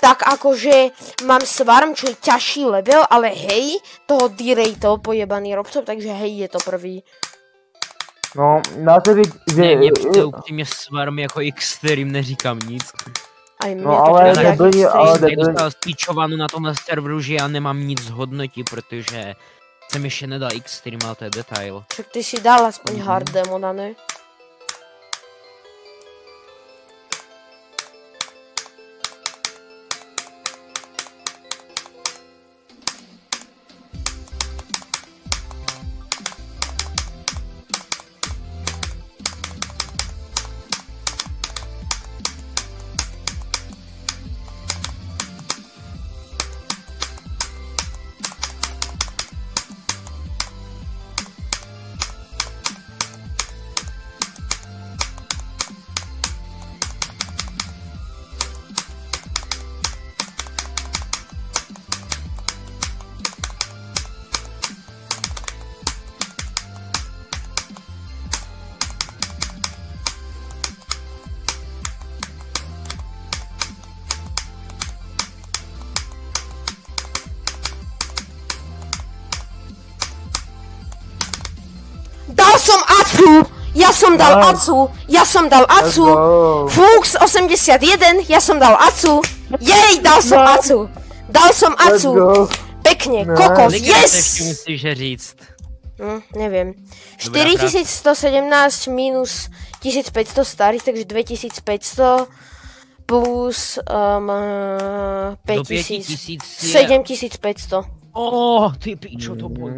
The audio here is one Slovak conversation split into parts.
tak akože mám Swarm, čo je ťažší level, ale hej, toho D-rateol pojebaný robcov, takže hej, je to prvý. No, dá se říct, že... Mně přijde upřímně Swarm jako Xtreme, neříkám nic. Aj mne No, to ale príde ako nebyli, ale Xtreme. Já dostal spíčovánu na tomhle serveru, že já nemám nic hodnotit, protože jsem ještě nedal Xtreme, ale to je detail. Však ty si dal aspoň hard demona, ne? Dal som Acu! Ja som dal Acu! Ja som dal Acu! Fux 81, ja som dal Acu! Jej, dal som Acu! Dal som Acu! Pekne, kokos, Kolik ještě yes! musíš říct? Neviem. Dobrá 4117 minus 1500 starých, takže 2500 plus 5000, 7500. Ty pičo, to bol.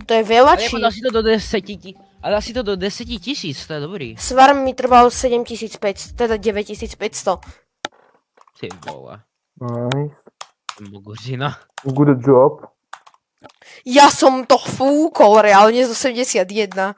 To je veľa, či? Dá si to do 10 000, ale dá si to do 10 000, to je dobrý. Swarm mi trval 7500, teda 9500. Ty vole. Nice. Mogořina. Good job. Ja som to fúkol reálne z 81.